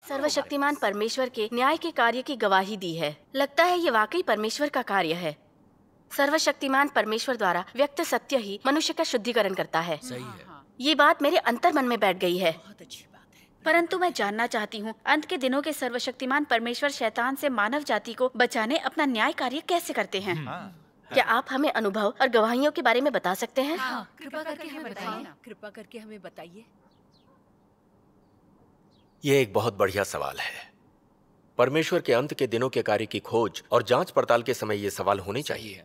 सर्वशक्तिमान परमेश्वर के न्याय के कार्य की गवाही दी है। लगता है ये वाकई परमेश्वर का कार्य है। सर्वशक्तिमान परमेश्वर द्वारा व्यक्त सत्य ही मनुष्य का शुद्धिकरण करता है। सही है। ये बात मेरे अंतर मन में बैठ गई है। बहुत अच्छी बात है। परंतु मैं जानना चाहती हूँ, अंत के दिनों के सर्वशक्तिमान परमेश्वर शैतान से मानव जाति को बचाने अपना न्याय कार्य कैसे करते हैं? क्या आप हमें अनुभव और गवाहियों के बारे में बता सकते हैं? कृपा करके हमें बताइए ना। कृपा करके हमें बताइए। ये एक बहुत बढ़िया सवाल है। परमेश्वर के अंत के दिनों के कार्य की खोज और जांच पड़ताल के समय ये सवाल होने चाहिए।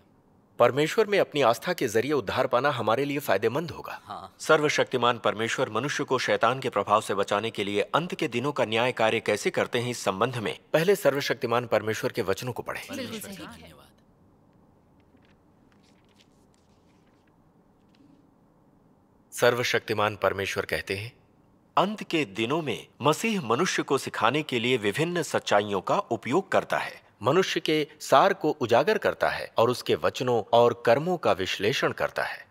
परमेश्वर में अपनी आस्था के जरिए उद्धार पाना हमारे लिए फायदेमंद होगा। सर्वशक्तिमान परमेश्वर मनुष्य को शैतान के प्रभाव से बचाने के लिए अंत के दिनों का न्याय कार्य कैसे करते हैं, इस संबंध में पहले सर्वशक्तिमान परमेश्वर के वचनों को पढ़ें। धन्यवाद। सर्वशक्तिमान परमेश्वर कहते हैं, अंत के दिनों में मसीह मनुष्य को सिखाने के लिए विभिन्न सच्चाइयों का उपयोग करता है, मनुष्य के सार को उजागर करता है और उसके वचनों और कर्मों का विश्लेषण करता है।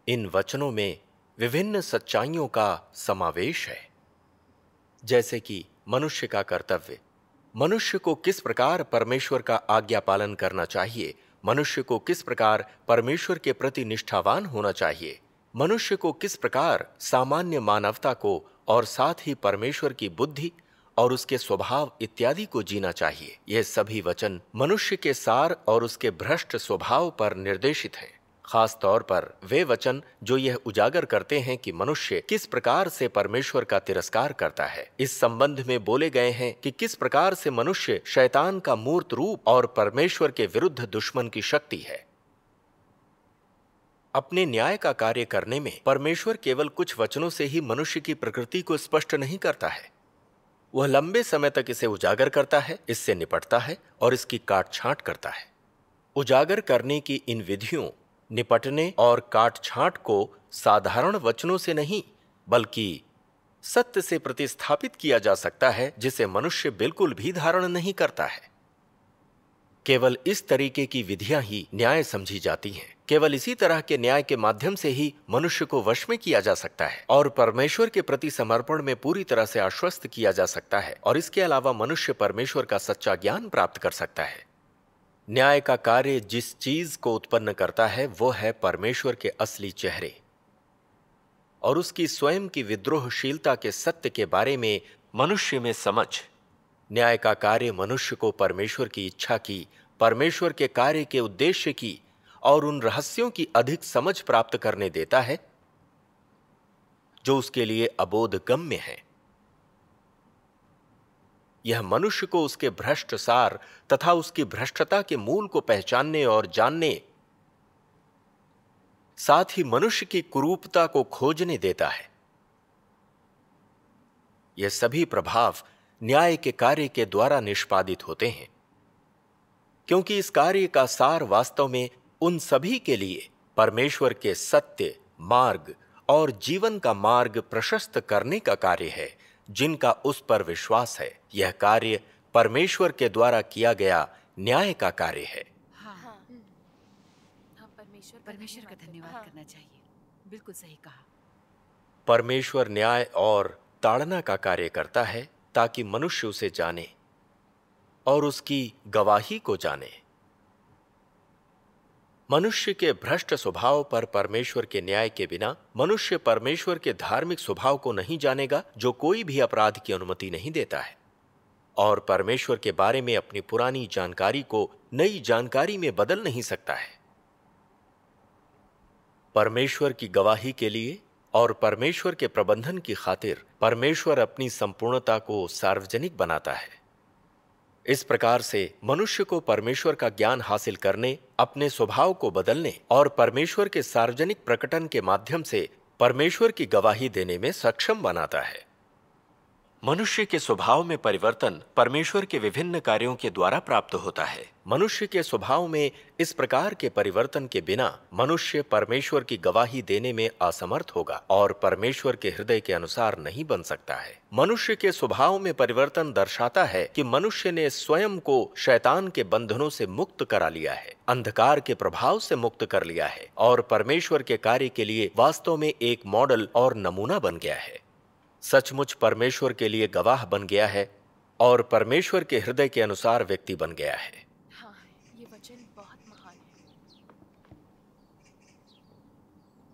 इन वचनों में विभिन्न सच्चाइयों का समावेश है, जैसे कि मनुष्य का कर्तव्य, मनुष्य को किस प्रकार परमेश्वर का आज्ञा पालन करना चाहिए, मनुष्य को किस प्रकार परमेश्वर के प्रति निष्ठावान होना चाहिए, मनुष्य को किस प्रकार सामान्य मानवता को और साथ ही परमेश्वर की बुद्धि और उसके स्वभाव इत्यादि को जीना चाहिए। यह सभी वचन मनुष्य के सार और उसके भ्रष्ट स्वभाव पर निर्देशित हैं। खास तौर पर वे वचन जो यह उजागर करते हैं कि मनुष्य किस प्रकार से परमेश्वर का तिरस्कार करता है। इस संबंध में बोले गए हैं कि किस प्रकार से मनुष्य शैतान का मूर्त रूप और परमेश्वर के विरुद्ध दुश्मन की शक्ति है। अपने न्याय का कार्य करने में परमेश्वर केवल कुछ वचनों से ही मनुष्य की प्रकृति को स्पष्ट नहीं करता है। वह लंबे समय तक इसे उजागर करता है, इससे निपटता है और इसकी काट छांट करता है। उजागर करने की इन विधियों, निपटने और काट छांट को साधारण वचनों से नहीं बल्कि सत्य से प्रतिस्थापित किया जा सकता है, जिसे मनुष्य बिल्कुल भी धारण नहीं करता है। केवल इस तरीके की विधियां ही न्याय समझी जाती हैं। केवल इसी तरह के न्याय के माध्यम से ही मनुष्य को वश में किया जा सकता है और परमेश्वर के प्रति समर्पण में पूरी तरह से आश्वस्त किया जा सकता है, और इसके अलावा मनुष्य परमेश्वर का सच्चा ज्ञान प्राप्त कर सकता है। न्याय का कार्य जिस चीज को उत्पन्न करता है वो है परमेश्वर के असली चेहरे और उसकी स्वयं की विद्रोहशीलता के सत्य के बारे में मनुष्य में समझ। न्याय का कार्य मनुष्य को परमेश्वर की इच्छा की, परमेश्वर के कार्य के उद्देश्य की और उन रहस्यों की अधिक समझ प्राप्त करने देता है जो उसके लिए अबोध गम्य है। यह मनुष्य को उसके भ्रष्ट सार तथा उसकी भ्रष्टता के मूल को पहचानने और जानने, साथ ही मनुष्य की कुरूपता को खोजने देता है। यह सभी प्रभाव न्याय के कार्य के द्वारा निष्पादित होते हैं, क्योंकि इस कार्य का सार वास्तव में उन सभी के लिए परमेश्वर के सत्य, मार्ग और जीवन का मार्ग प्रशस्त करने का कार्य है, जिनका उस पर विश्वास है। यह कार्य परमेश्वर के द्वारा किया गया न्याय का कार्य है। परमेश्वर का धन्यवाद करना चाहिए। बिल्कुल सही कहा। परमेश्वर न्याय और ताड़ना का कार्य करता है ताकि मनुष्य उसे जाने और उसकी गवाही को जाने। मनुष्य के भ्रष्ट स्वभाव पर परमेश्वर के न्याय के बिना मनुष्य परमेश्वर के धार्मिक स्वभाव को नहीं जानेगा, जो कोई भी अपराध की अनुमति नहीं देता है और परमेश्वर के बारे में अपनी पुरानी जानकारी को नई जानकारी में बदल नहीं सकता है। परमेश्वर की गवाही के लिए और परमेश्वर के प्रबंधन की खातिर परमेश्वर अपनी संपूर्णता को सार्वजनिक बनाता है। इस प्रकार से मनुष्य को परमेश्वर का ज्ञान हासिल करने, अपने स्वभाव को बदलने और परमेश्वर के सार्वजनिक प्रकटन के माध्यम से परमेश्वर की गवाही देने में सक्षम बनाता है। मनुष्य के स्वभाव में परिवर्तन परमेश्वर के विभिन्न कार्यों के द्वारा प्राप्त होता है। मनुष्य के स्वभाव में इस प्रकार के परिवर्तन के बिना मनुष्य परमेश्वर की गवाही देने में असमर्थ होगा और परमेश्वर के हृदय के अनुसार नहीं बन सकता है। मनुष्य के स्वभाव में परिवर्तन दर्शाता है कि मनुष्य ने स्वयं को शैतान के बंधनों से मुक्त करा लिया है, अंधकार के प्रभाव से मुक्त कर लिया है और परमेश्वर के कार्य के लिए वास्तव में एक मॉडल और नमूना बन गया है। सचमुच परमेश्वर के लिए गवाह बन गया है और परमेश्वर के हृदय के अनुसार व्यक्ति बन गया है। हाँ, ये वचन बहुत महान है।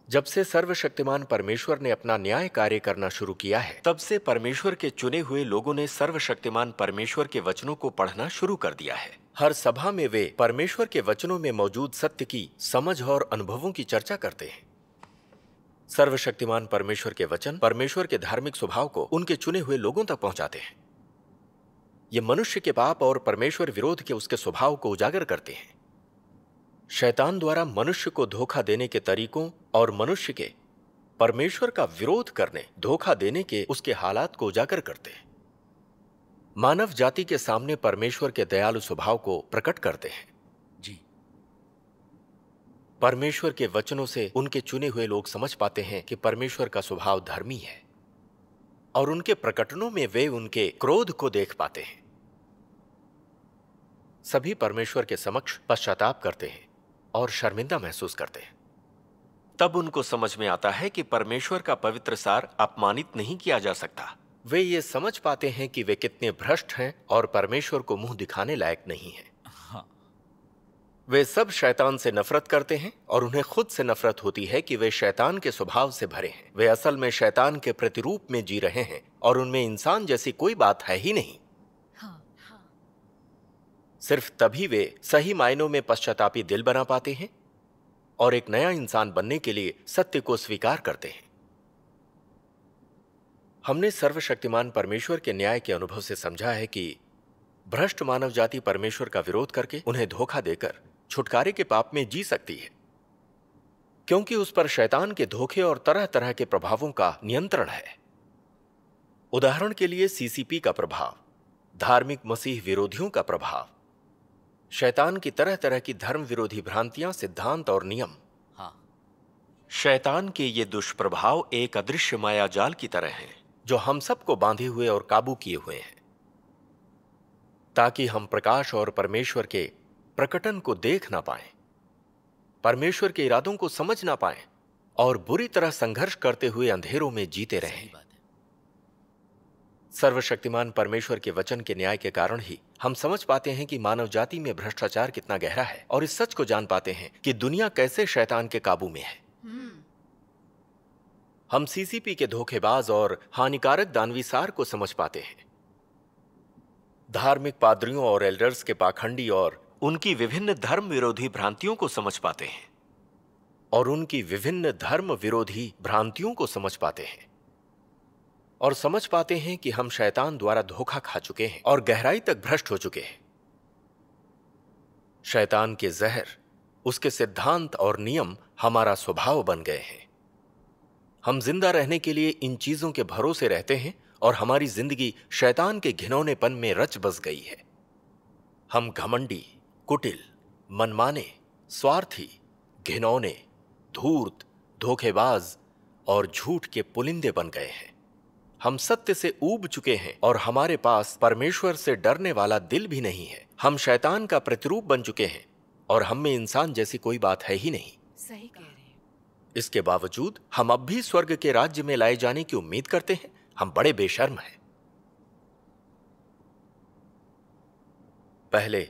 जब से सर्वशक्तिमान परमेश्वर ने अपना न्याय कार्य करना शुरू किया है, तब से परमेश्वर के चुने हुए लोगों ने सर्वशक्तिमान परमेश्वर के वचनों को पढ़ना शुरू कर दिया है। हर सभा में वे परमेश्वर के वचनों में मौजूद सत्य की समझ और अनुभवों की चर्चा करते हैं। सर्वशक्तिमान परमेश्वर के वचन परमेश्वर के धार्मिक स्वभाव को उनके चुने हुए लोगों तक पहुंचाते हैं। ये मनुष्य के पाप और परमेश्वर विरोध के उसके स्वभाव को उजागर करते हैं। शैतान द्वारा मनुष्य को धोखा देने के तरीकों और मनुष्य के परमेश्वर का विरोध करने, धोखा देने के उसके हालात को उजागर करते हैं। मानव जाति के सामने परमेश्वर के दयालु स्वभाव को प्रकट करते हैं। जी, परमेश्वर के वचनों से उनके चुने हुए लोग समझ पाते हैं कि परमेश्वर का स्वभाव धर्मी है और उनके प्रकटनों में वे उनके क्रोध को देख पाते हैं। सभी परमेश्वर के समक्ष पश्चाताप करते हैं और शर्मिंदा महसूस करते हैं। तब उनको समझ में आता है कि परमेश्वर का पवित्र सार अपमानित नहीं किया जा सकता। वे ये समझ पाते हैं कि वे कितने भ्रष्ट हैं और परमेश्वर को मुंह दिखाने लायक नहीं हैं। हाँ, वे सब शैतान से नफरत करते हैं और उन्हें खुद से नफरत होती है कि वे शैतान के स्वभाव से भरे हैं। वे असल में शैतान के प्रतिरूप में जी रहे हैं और उनमें इंसान जैसी कोई बात है ही नहीं। सिर्फ तभी वे सही मायनों में पश्चातापी दिल बना पाते हैं और एक नया इंसान बनने के लिए सत्य को स्वीकार करते हैं। हमने सर्वशक्तिमान परमेश्वर के न्याय के अनुभव से समझा है कि भ्रष्ट मानव जाति परमेश्वर का विरोध करके, उन्हें धोखा देकर छुटकारे के पाप में जी सकती है, क्योंकि उस पर शैतान के धोखे और तरह तरह के प्रभावों का नियंत्रण है। उदाहरण के लिए सीसीपी का प्रभाव, धार्मिक मसीह विरोधियों का प्रभाव, शैतान की तरह तरह की धर्म विरोधी भ्रांतियां, सिद्धांत और नियम। हाँ, शैतान के ये दुष्प्रभाव एक अदृश्य मायाजाल की तरह हैं जो हम सबको बांधे हुए और काबू किए हुए हैं, ताकि हम प्रकाश और परमेश्वर के प्रकटन को देख ना पाएं, परमेश्वर के इरादों को समझ ना पाएं और बुरी तरह संघर्ष करते हुए अंधेरों में जीते रहें। सही बात है। सर्वशक्तिमान परमेश्वर के वचन के न्याय के कारण ही हम समझ पाते हैं कि मानव जाति में भ्रष्टाचार कितना गहरा है और इस सच को जान पाते हैं कि दुनिया कैसे शैतान के काबू में है। हम सीसीपी के धोखेबाज और हानिकारक दानवी सार को समझ पाते हैं, धार्मिक पादरियों और एल्डर्स के पाखंडी और उनकी विभिन्न धर्म विरोधी भ्रांतियों को समझ पाते हैं और समझ पाते हैं कि हम शैतान द्वारा धोखा खा चुके हैं और गहराई तक भ्रष्ट हो चुके हैं। शैतान के जहर, उसके सिद्धांत और नियम हमारा स्वभाव बन गए हैं। हम जिंदा रहने के लिए इन चीजों के भरोसे रहते हैं और हमारी जिंदगी शैतान के घिनौनेपन में रच बस गई है। हम घमंडी, कुटिल, मनमाने, स्वार्थी, घिनौने, धूर्त, धोखेबाज और झूठ के पुलिंदे बन गए हैं। हम सत्य से ऊब चुके हैं और हमारे पास परमेश्वर से डरने वाला दिल भी नहीं है। हम शैतान का प्रतिरूप बन चुके हैं और हम में इंसान जैसी कोई बात है ही नहीं। सही कह रहे हैं। इसके बावजूद हम अब भी स्वर्ग के राज्य में लाए जाने की उम्मीद करते हैं। हम बड़े बेशर्म हैं। पहले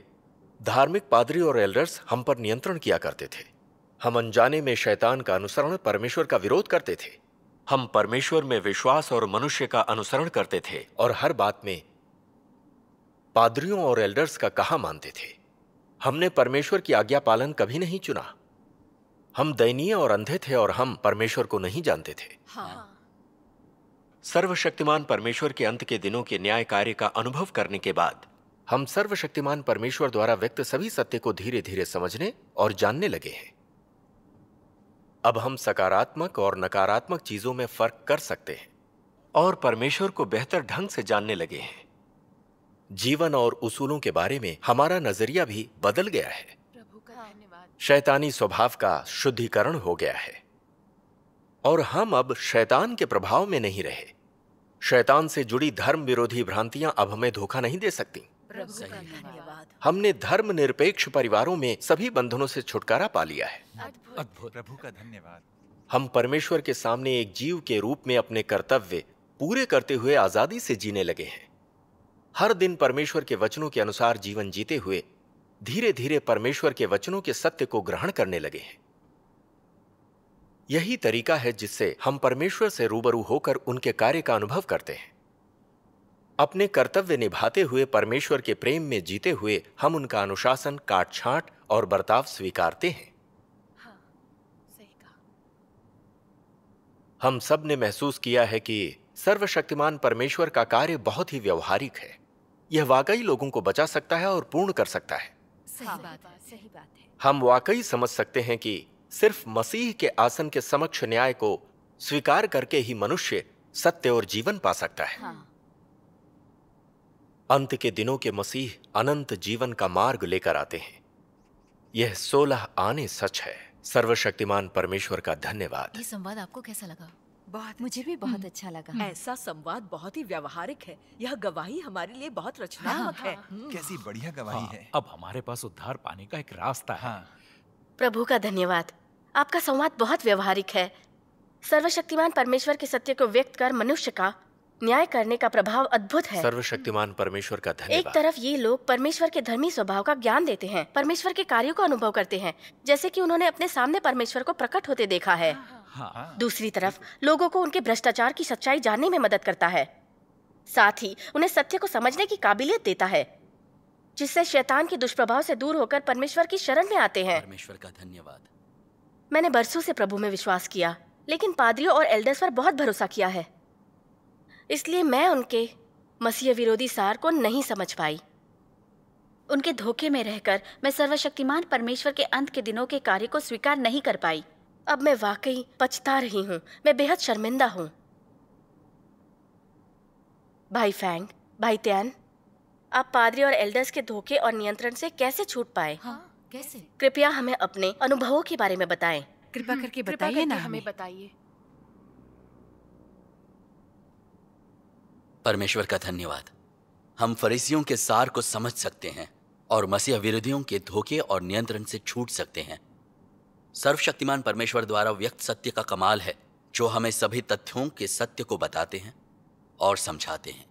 धार्मिक पादरी और एल्डर्स हम पर नियंत्रण किया करते थे। हम अनजाने में शैतान का अनुसरण, परमेश्वर का विरोध करते थे। हम परमेश्वर में विश्वास और मनुष्य का अनुसरण करते थे और हर बात में पादरियों और एल्डर्स का कहा मानते थे। हमने परमेश्वर की आज्ञा पालन कभी नहीं चुना। हम दयनीय और अंधे थे और हम परमेश्वर को नहीं जानते थे। हाँ। सर्वशक्तिमान परमेश्वर के अंत के दिनों के न्याय कार्य का अनुभव करने के बाद हम सर्वशक्तिमान परमेश्वर द्वारा व्यक्त सभी सत्य को धीरे धीरे समझने और जानने लगे हैं। अब हम सकारात्मक और नकारात्मक चीजों में फर्क कर सकते हैं और परमेश्वर को बेहतर ढंग से जानने लगे हैं। जीवन और उसूलों के बारे में हमारा नजरिया भी बदल गया है। प्रभु का धन्यवाद। शैतानी स्वभाव का शुद्धिकरण हो गया है और हम अब शैतान के प्रभाव में नहीं रहे। शैतान से जुड़ी धर्म विरोधी भ्रांतियां अब हमें धोखा नहीं दे सकती। प्रभु का धन्यवाद। हमने धर्म निरपेक्ष परिवारों में सभी बंधनों से छुटकारा पा लिया है। अद्भुत। प्रभु का धन्यवाद। हम परमेश्वर के सामने एक जीव के रूप में अपने कर्तव्य पूरे करते हुए आजादी से जीने लगे हैं। हर दिन परमेश्वर के वचनों के अनुसार जीवन जीते हुए धीरे धीरे परमेश्वर के वचनों के सत्य को ग्रहण करने लगे हैं। यही तरीका है जिससे हम परमेश्वर से रूबरू होकर उनके कार्य का अनुभव करते हैं। अपने कर्तव्य निभाते हुए परमेश्वर के प्रेम में जीते हुए हम उनका अनुशासन, काट छांट और बर्ताव स्वीकारते हैं। हाँ, सही कहा। हम सब ने महसूस किया है कि सर्वशक्तिमान परमेश्वर का कार्य बहुत ही व्यवहारिक है। यह वाकई लोगों को बचा सकता है और पूर्ण कर सकता है। सही बात है, सही बात है। हम वाकई समझ सकते हैं कि सिर्फ मसीह के आसन के समक्ष न्याय को स्वीकार करके ही मनुष्य सत्य और जीवन पा सकता है। हाँ। अंत के दिनों के मसीह अनंत जीवन का मार्ग लेकर आते हैं। यह 16 आने सच है। सर्वशक्तिमान परमेश्वर का धन्यवाद। ये संवाद आपको कैसा लगा? बहुत मुझे भी बहुत अच्छा लगा। ऐसा संवाद बहुत ही व्यवहारिक है। यह गवाही हमारे लिए बहुत रचनात्मक है। कैसी बढ़िया गवाही है। अब हमारे पास उद्धार पाने का एक रास्ता है। प्रभु का धन्यवाद। आपका संवाद बहुत व्यवहारिक है। सर्वशक्तिमान परमेश्वर के सत्य को व्यक्त कर मनुष्य का न्याय करने का प्रभाव अद्भुत है। सर्वशक्तिमान परमेश्वर का धन्यवाद। एक तरफ ये लोग परमेश्वर के धर्मी स्वभाव का ज्ञान देते हैं, परमेश्वर के कार्यों को अनुभव करते हैं, जैसे कि उन्होंने अपने सामने परमेश्वर को प्रकट होते देखा है। दूसरी तरफ लोगों को उनके भ्रष्टाचार की सच्चाई जानने में मदद करता है, साथ ही उन्हें सत्य को समझने की काबिलियत देता है, जिससे शैतान के दुष्प्रभाव से दूर होकर परमेश्वर की शरण में आते हैं। परमेश्वर का धन्यवाद। मैंने बरसों से प्रभु में विश्वास किया, लेकिन पादरियों और एल्डर्स पर बहुत भरोसा किया है। इसलिए मैं उनके मसीह विरोधी सार को नहीं समझ पाई। उनके धोखे में रहकर मैं सर्वशक्तिमान परमेश्वर के अंत के दिनों के कार्य को स्वीकार नहीं कर पाई। अब मैं वाकई पछता रही हूँ। मैं बेहद शर्मिंदा हूँ। भाई फैंग, भाई त्यान, आप पादरी और एल्डर्स के धोखे और नियंत्रण से कैसे छूट पाए? हाँ, कैसे? कृपया हमें अपने अनुभवों के बारे में बताएं। कृपा करके बताइए ना हमें। बताइए। परमेश्वर का धन्यवाद। हम फरीसियों के सार को समझ सकते हैं और मसीह विरोधियों के धोखे और नियंत्रण से छूट सकते हैं। सर्वशक्तिमान परमेश्वर द्वारा व्यक्त सत्य का कमाल है, जो हमें सभी तथ्यों के सत्य को बताते हैं और समझाते हैं।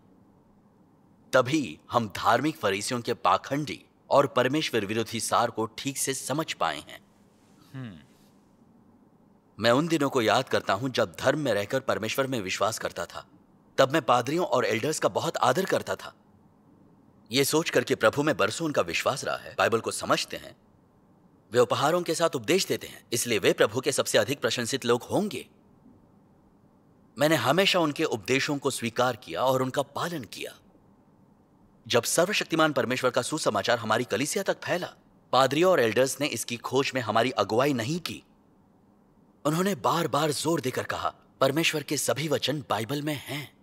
तभी हम धार्मिक फरीसियों के पाखंडी और परमेश्वर विरोधी सार को ठीक से समझ पाए हैं। मैं उन दिनों को याद करता हूं जब धर्म में रहकर परमेश्वर में विश्वास करता था। तब मैं पादरियों और एल्डर्स का बहुत आदर करता था, ये सोच करके प्रभु में बरसों उनका विश्वास रहा है। बाइबल को समझते हैं, वे उपहारों के साथ उपदेश देते हैं, इसलिए वे प्रभु के सबसे अधिक प्रशंसित लोग होंगे। मैंने हमेशा उनके उपदेशों को स्वीकार किया और उनका पालन किया। जब सर्वशक्तिमान परमेश्वर का सुसमाचार हमारी कलीसिया तक फैला, पादरियों और एल्डर्स ने इसकी खोज में हमारी अगुवाई नहीं की। उन्होंने बार बार जोर देकर कहा, परमेश्वर के सभी वचन बाइबल में हैं।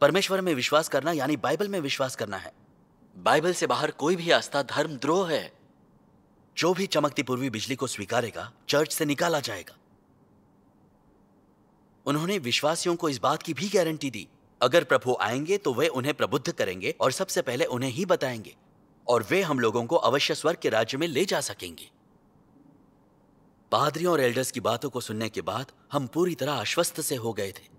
परमेश्वर में विश्वास करना यानी बाइबल में विश्वास करना है। बाइबल से बाहर कोई भी आस्था धर्मद्रोह है। जो भी चमकती पूर्वी बिजली को स्वीकारेगा, चर्च से निकाला जाएगा। उन्होंने विश्वासियों को इस बात की भी गारंटी दी, अगर प्रभु आएंगे तो वे उन्हें प्रबुद्ध करेंगे और सबसे पहले उन्हें ही बताएंगे, और वे हम लोगों को अवश्य स्वर्ग के राज्य में ले जा सकेंगे। पादरियों और एल्डर्स की बातों को सुनने के बाद हम पूरी तरह आश्वस्त से हो गए थे।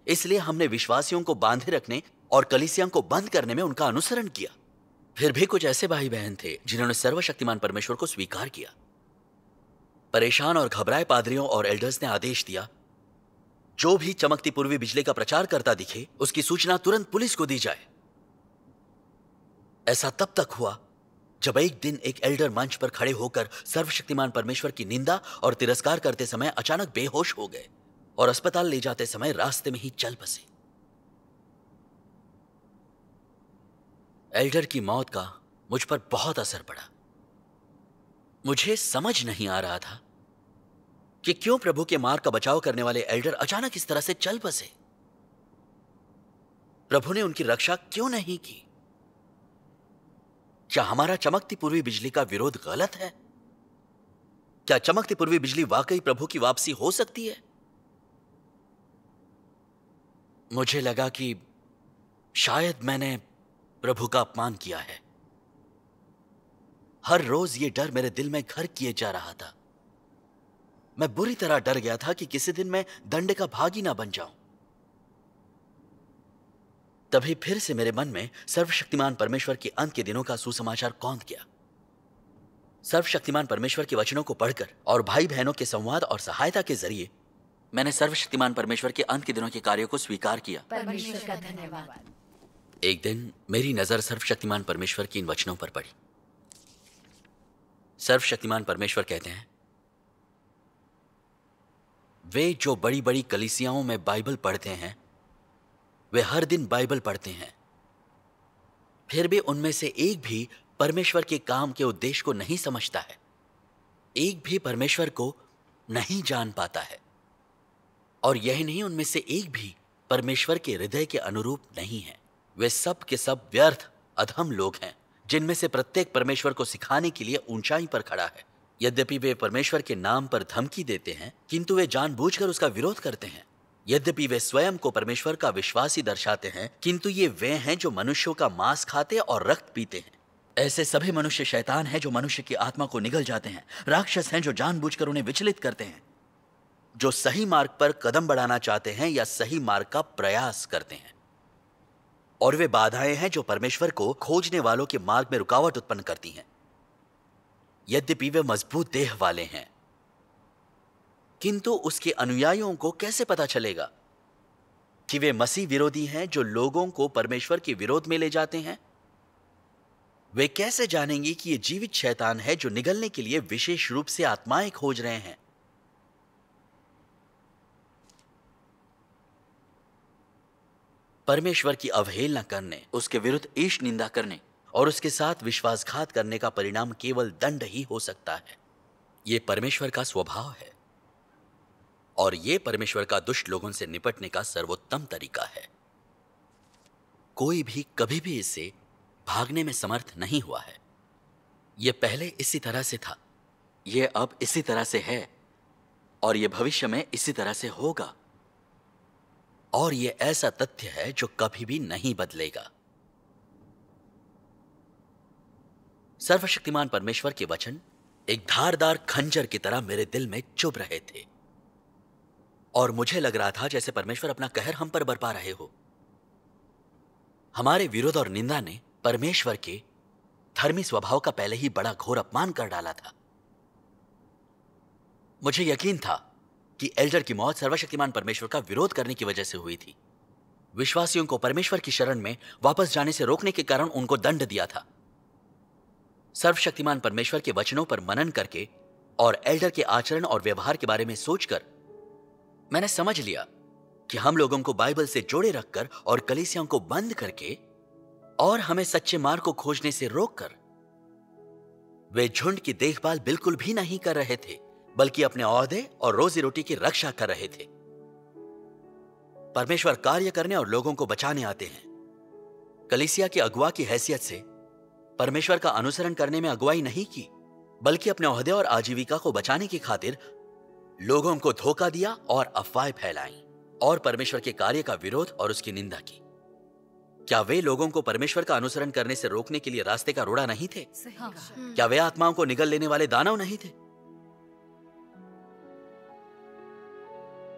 इसलिए हमने विश्वासियों को बांधे रखने और कलीसिया को बंद करने में उनका अनुसरण किया। फिर भी कुछ ऐसे भाई बहन थे जिन्होंने सर्वशक्तिमान परमेश्वर को स्वीकार किया। परेशान और घबराए पादरियों और एल्डर्स ने आदेश दिया, जो भी चमकती पूर्वी बिजली का प्रचार करता दिखे, उसकी सूचना तुरंत पुलिस को दी जाए। ऐसा तब तक हुआ जब एक दिन एक एल्डर मंच पर खड़े होकर सर्वशक्तिमान परमेश्वर की निंदा और तिरस्कार करते समय अचानक बेहोश हो गए और अस्पताल ले जाते समय रास्ते में ही चल बसे। एल्डर की मौत का मुझ पर बहुत असर पड़ा। मुझे समझ नहीं आ रहा था कि क्यों प्रभु के मार्ग का बचाव करने वाले एल्डर अचानक इस तरह से चल बसे। प्रभु ने उनकी रक्षा क्यों नहीं की? क्या हमारा चमकती पूर्वी बिजली का विरोध गलत है? क्या चमकती पूर्वी बिजली वाकई प्रभु की वापसी हो सकती है? मुझे लगा कि शायद मैंने प्रभु का अपमान किया है। हर रोज ये डर मेरे दिल में घर किए जा रहा था। मैं बुरी तरह डर गया था कि किसी दिन मैं दंड का भागी ना बन जाऊं। तभी फिर से मेरे मन में सर्वशक्तिमान परमेश्वर के अंत के दिनों का सुसमाचार कौंध गया। सर्वशक्तिमान परमेश्वर के वचनों को पढ़कर और भाई बहनों के संवाद और सहायता के जरिए मैंने सर्वशक्तिमान परमेश्वर के अंत के दिनों के कार्यों को स्वीकार किया। परमेश्वर का धन्यवाद। एक दिन मेरी नजर सर्वशक्तिमान परमेश्वर की इन वचनों पर पड़ी। सर्वशक्तिमान परमेश्वर कहते हैं, वे जो बड़ी बड़ी कलीसियाओं में बाइबल पढ़ते हैं वे हर दिन बाइबल पढ़ते हैं, फिर भी उनमें से एक भी परमेश्वर के काम के उद्देश्य को नहीं समझता है, एक भी परमेश्वर को नहीं जान पाता है, और यही नहीं, उनमें से एक भी परमेश्वर के हृदय के अनुरूप नहीं है। वे सब के सब व्यर्थ अधम लोग हैं, जिनमें से प्रत्येक परमेश्वर को सिखाने के लिए ऊंचाई पर खड़ा है। यद्यपि वे परमेश्वर के नाम पर धमकी देते हैं, किंतु वे जानबूझकर उसका विरोध करते हैं। यद्यपि वे स्वयं को परमेश्वर का विश्वासी दर्शाते हैं, किंतु ये वे हैं जो मनुष्यों का मांस खाते और रक्त पीते हैं। ऐसे सभी मनुष्य शैतान हैं जो मनुष्य की आत्मा को निगल जाते हैं, राक्षस हैं जो जानबूझकर उन्हें विचलित करते हैं, जो सही मार्ग पर कदम बढ़ाना चाहते हैं या सही मार्ग का प्रयास करते हैं। और वे बाधाएं हैं जो परमेश्वर को खोजने वालों के मार्ग में रुकावट उत्पन्न करती हैं। यद्यपि वे मजबूत देह वाले हैं, किंतु उसके अनुयायियों को कैसे पता चलेगा कि वे मसीह विरोधी हैं जो लोगों को परमेश्वर के विरोध में ले जाते हैं? वे कैसे जानेंगे कि ये जीवित शैतान है जो निगलने के लिए विशेष रूप से आत्माएं खोज रहे हैं? परमेश्वर की अवहेलना करने, उसके विरुद्ध ईश निंदा करने और उसके साथ विश्वासघात करने का परिणाम केवल दंड ही हो सकता है। यह परमेश्वर का स्वभाव है और यह परमेश्वर का दुष्ट लोगों से निपटने का सर्वोत्तम तरीका है। कोई भी कभी भी इससे भागने में समर्थ नहीं हुआ है। यह पहले इसी तरह से था, यह अब इसी तरह से है और यह भविष्य में इसी तरह से होगा। और यह ऐसा तथ्य है जो कभी भी नहीं बदलेगा। सर्वशक्तिमान परमेश्वर के वचन एक धारदार खंजर की तरह मेरे दिल में चुभ रहे थे और मुझे लग रहा था जैसे परमेश्वर अपना कहर हम पर बरपा रहे हो। हमारे विरोध और निंदा ने परमेश्वर के धर्मी स्वभाव का पहले ही बड़ा घोर अपमान कर डाला था। मुझे यकीन था कि एल्डर की मौत सर्वशक्तिमान परमेश्वर का विरोध करने की वजह से हुई थी। विश्वासियों को परमेश्वर की शरण में वापस जाने से रोकने के कारण उनको दंड दिया था। सर्वशक्तिमान परमेश्वर के वचनों पर मनन करके और एल्डर के आचरण और व्यवहार के बारे में सोचकर मैंने समझ लिया कि हम लोगों को बाइबल से जोड़े रखकर और कलीसियाओं को बंद करके और हमें सच्चे मार्ग को खोजने से रोककर वे झुंड की देखभाल बिल्कुल भी नहीं कर रहे थे, बल्कि अपने ओहदे और रोजी रोटी की रक्षा कर रहे थे। परमेश्वर कार्य करने और लोगों को बचाने आते हैं। कलीसिया की अगुवा की हैसियत से परमेश्वर का अनुसरण करने में अगुवाई नहीं की, बल्कि अपने ओहदे और आजीविका को बचाने की खातिर लोगों को धोखा दिया और अफवाहें फैलाई और परमेश्वर के कार्य का विरोध और उसकी निंदा की। क्या वे लोगों को परमेश्वर का अनुसरण करने से रोकने के लिए रास्ते का रोड़ा नहीं थे? क्या वे आत्माओं को निगल लेने वाले दानव नहीं थे?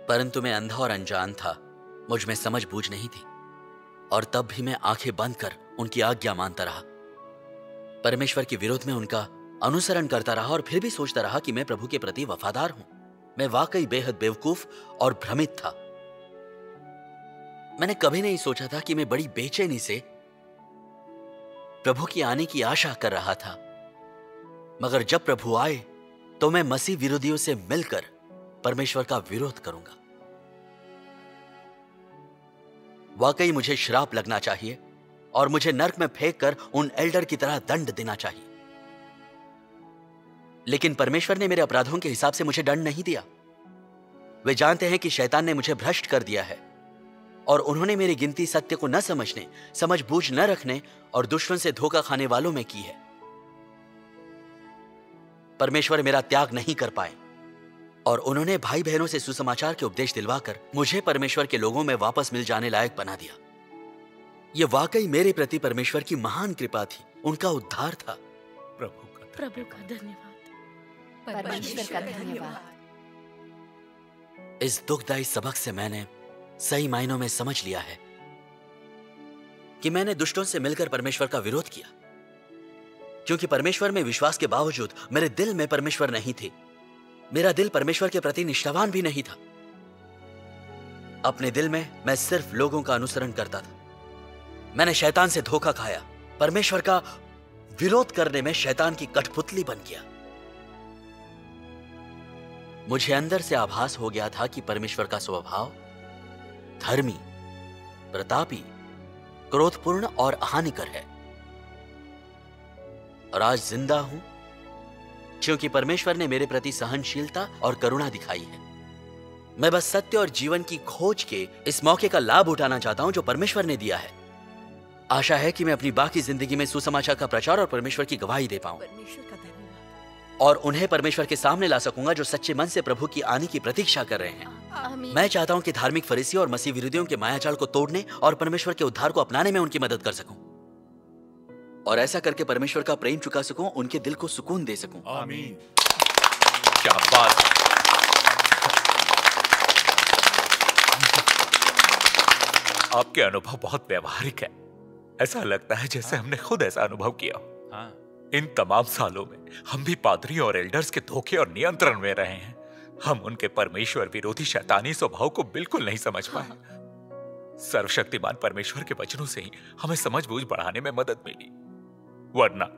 परंतु मैं अंधा और अनजान था, मुझ में समझ बूझ नहीं थी और तब भी मैं आंखें बंद कर उनकी आज्ञा मानता रहा। परमेश्वर के विरोध में उनका अनुसरण करता रहा और फिर भी सोचता रहा कि मैं प्रभु के प्रति वफादार हूं। मैं वाकई बेहद बेवकूफ और भ्रमित था। मैंने कभी नहीं सोचा था कि मैं बड़ी बेचैनी से प्रभु की आने की आशा कर रहा था, मगर जब प्रभु आए तो मैं मसीह विरोधियों से मिलकर परमेश्वर का विरोध करूंगा। वाकई मुझे श्राप लगना चाहिए और मुझे नरक में फेंक कर उन एल्डर की तरह दंड देना चाहिए। लेकिन परमेश्वर ने मेरे अपराधों के हिसाब से मुझे दंड नहीं दिया। वे जानते हैं कि शैतान ने मुझे भ्रष्ट कर दिया है और उन्होंने मेरी गिनती सत्य को न समझने, समझ बूझ न रखने और दुश्मन से धोखा खाने वालों में की है। परमेश्वर मेरा त्याग नहीं कर पाए और उन्होंने भाई बहनों से सुसमाचार के उपदेश दिलवाकर मुझे परमेश्वर के लोगों में वापस मिल जाने लायक बना दिया। यह वाकई मेरे प्रति परमेश्वर की महान कृपा थी, उनका उद्धार था। प्रभु का धन्यवाद। परमेश्वर का धन्यवाद। इस दुखदायी सबक से मैंने सही मायनों में समझ लिया है कि मैंने दुष्टों से मिलकर परमेश्वर का विरोध किया, क्योंकि परमेश्वर में विश्वास के बावजूद मेरे दिल में परमेश्वर नहीं थे। मेरा दिल परमेश्वर के प्रति निष्ठावान भी नहीं था। अपने दिल में मैं सिर्फ लोगों का अनुसरण करता था। मैंने शैतान से धोखा खाया, परमेश्वर का विरोध करने में शैतान की कठपुतली बन गया। मुझे अंदर से आभास हो गया था कि परमेश्वर का स्वभाव धर्मी, प्रतापी, क्रोधपूर्ण और हानिकर है। और आज जिंदा हूं क्योंकि परमेश्वर ने मेरे प्रति सहनशीलता और करुणा दिखाई है। मैं बस सत्य और जीवन की खोज के इस मौके का लाभ उठाना चाहता हूं जो परमेश्वर ने दिया है। आशा है कि मैं अपनी बाकी जिंदगी में सुसमाचार का प्रचार और परमेश्वर की गवाही दे पाऊं और उन्हें परमेश्वर के सामने ला सकूंगा जो सच्चे मन से प्रभु की आने की प्रतीक्षा कर रहे हैं। मैं चाहता हूं कि धार्मिक फरीसियों और मसीह विरोधियों के मायाजाल को तोड़ने और परमेश्वर के उद्धार को अपनाने में उनकी मदद कर सकूं, और ऐसा करके परमेश्वर का प्रेम चुका सकूं, उनके दिल को सुकून दे सकूं। आमीन। क्या बात। आपके अनुभव बहुत व्यवहारिक है। ऐसा लगता है जैसे हमने खुद ऐसा अनुभव किया हो। इन तमाम सालों में हम भी पादरी और एल्डर्स के धोखे और नियंत्रण में रहे हैं। हम उनके परमेश्वर विरोधी शैतानी स्वभाव को बिल्कुल नहीं समझ पाए। सर्वशक्तिमान परमेश्वर के वचनों से ही हमें समझबूझ बढ़ाने में मदद मिली, वरना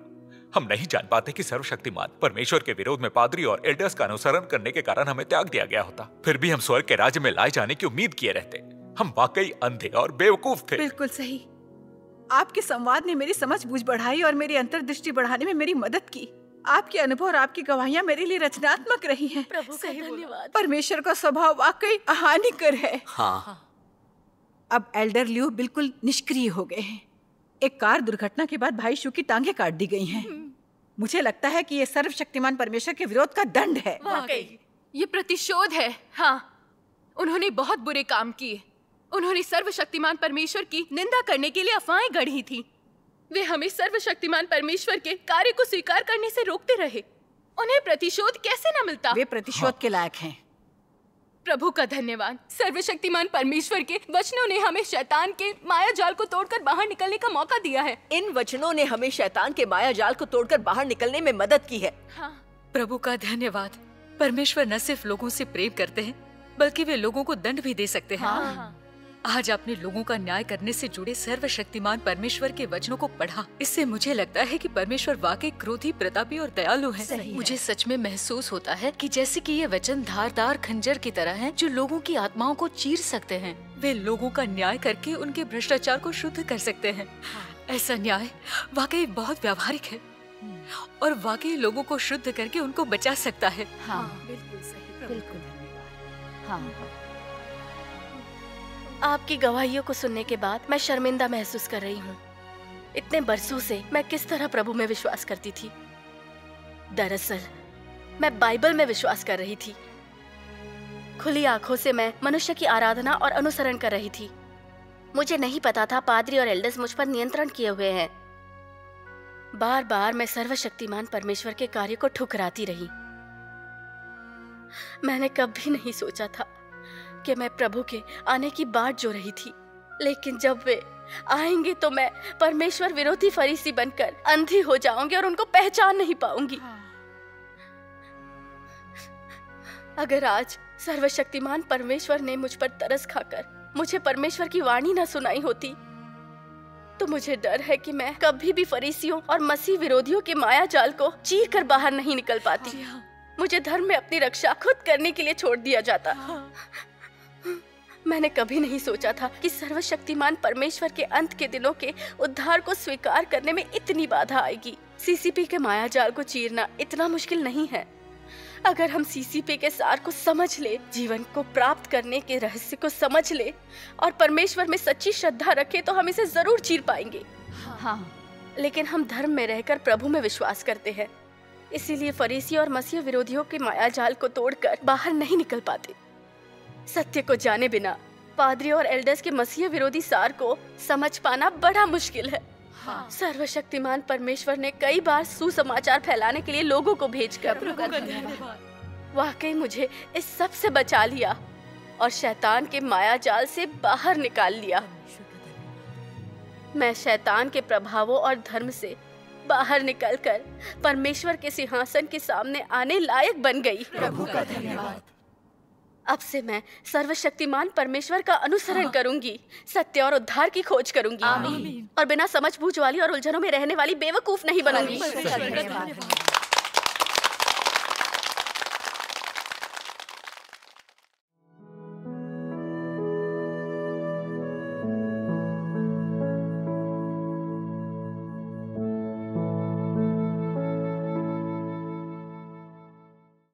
हम नहीं जान पाते कि सर्वशक्तिमान परमेश्वर के विरोध में पादरी और एल्डर्स का अनुसरण करने के कारण हमें त्याग दिया गया होता। फिर भी हम स्वर्ग के राज्य में लाए जाने की उम्मीद किए रहते। हम वाकई अंधे और बेवकूफ थे। बिल्कुल सही। आपके संवाद ने मेरी समझबूझ बढ़ाई और मेरी अंतर्दृष्टि बढ़ाने में मेरी मदद की। आपके अनुभव और आपकी गवाहियां मेरे लिए रचनात्मक रही हैं। प्रभु का धन्यवाद। परमेश्वर का स्वभाव वाकई हानिकर है। हाँ। अब एल्डर लियो बिल्कुल निष्क्रिय हो गए हैं। एक कार दुर्घटना के बाद भाई शू की टांगें काट दी गई हैं। मुझे लगता है कि ये सर्वशक्तिमान परमेश्वर के विरोध का दंड है। वाकई ये प्रतिशोध है। हाँ, उन्होंने बहुत बुरे काम किए। उन्होंने सर्वशक्तिमान परमेश्वर की निंदा करने के लिए अफवाहें गढ़ी थी। वे हमें सर्वशक्तिमान परमेश्वर के कार्य को स्वीकार करने से रोकते रहे। उन्हें प्रतिशोध कैसे न मिलता? वे प्रतिशोध के लायक हैं। प्रभु का धन्यवाद। सर्वशक्तिमान परमेश्वर के वचनों ने हमें शैतान के माया जाल को तोड़कर बाहर निकलने का मौका दिया है। इन वचनों ने हमें शैतान के माया जाल को तोड़कर बाहर निकलने में मदद की है। हाँ। प्रभु का धन्यवाद। परमेश्वर न सिर्फ लोगों से प्रेम करते हैं, बल्कि वे लोगों को दंड भी दे सकते हैं। हाँ। आज आपने लोगों का न्याय करने से जुड़े सर्वशक्तिमान परमेश्वर के वचनों को पढ़ा। इससे मुझे लगता है कि परमेश्वर वाकई क्रोधी, प्रतापी और दयालु है। मुझे सच में महसूस होता है कि जैसे कि ये वचन धारदार खंजर की तरह हैं, जो लोगों की आत्माओं को चीर सकते हैं। वे लोगों का न्याय करके उनके भ्रष्टाचार को शुद्ध कर सकते हैं। ऐसा न्याय वाकई बहुत व्यावहारिक है और वाकई लोगों को शुद्ध करके उनको बचा सकता है। हाँ, बिल्कुल सही। बिल्कुल धन्यवाद। हाँ। आपकी गवाहियों को सुनने के बाद मैं शर्मिंदा महसूस कर रही हूँ। इतने बरसों से मैं किस तरह प्रभु में विश्वास करती थी। दरअसल मैं बाइबल में विश्वास कर रही थी। खुली आंखों से मैं मनुष्य की आराधना और अनुसरण कर रही थी। मुझे नहीं पता था पादरी और एल्डर्स मुझ पर नियंत्रण किए हुए हैं। बार बार मैं सर्वशक्तिमान परमेश्वर के कार्य को ठुकराती रही। मैंने कभी नहीं सोचा था कि मैं प्रभु के आने की बाट जो रही थी, लेकिन जब वे आएंगे तो मैं परमेश्वर विरोधी फरीसी बनकर अंधी हो जाऊंगी और उनको पहचान नहीं पाऊंगी। अगर आज सर्वशक्तिमान परमेश्वर ने मुझ पर तरस खाकर मुझे परमेश्वर की वाणी न सुनाई होती, तो मुझे डर है कि मैं कभी भी फरीसियों और मसीह विरोधियों के माया जाल को चीर कर बाहर नहीं निकल पाती। मुझे धर्म में अपनी रक्षा खुद करने के लिए छोड़ दिया जाता। मैंने कभी नहीं सोचा था कि सर्वशक्तिमान परमेश्वर के अंत के दिनों के उद्धार को स्वीकार करने में इतनी बाधा आएगी। सीसीपी के माया जाल को चीरना इतना मुश्किल नहीं है। अगर हम सीसीपी के सार को समझ ले, जीवन को प्राप्त करने के रहस्य को समझ ले और परमेश्वर में सच्ची श्रद्धा रखें, तो हम इसे जरूर चीर पाएंगे। हाँ। लेकिन हम धर्म में रहकर प्रभु में विश्वास करते हैं, इसीलिए फरीसी और मसीह विरोधियों के माया जाल को तोड़कर बाहर नहीं निकल पाते। सत्य को जाने बिना पादरी और एल्डर्स के मसीह विरोधी सार को समझ पाना बड़ा मुश्किल है। हाँ। सर्वशक्तिमान परमेश्वर ने कई बार सुसमाचार फैलाने के लिए लोगों को भेजकर वाकई मुझे इस सब से बचा लिया और शैतान के माया जाल से बाहर निकाल लिया। मैं शैतान के प्रभावों और धर्म से बाहर निकलकर परमेश्वर के सिंहासन के सामने आने लायक बन गई। प्रभु का धन्यवाद। अब से मैं सर्वशक्तिमान परमेश्वर का अनुसरण करूंगी, सत्य और उद्धार की खोज करूंगी। आमीन। और बिना समझ बूझ वाली और उलझनों में रहने वाली बेवकूफ नहीं बनूंगी। धन्यवाद।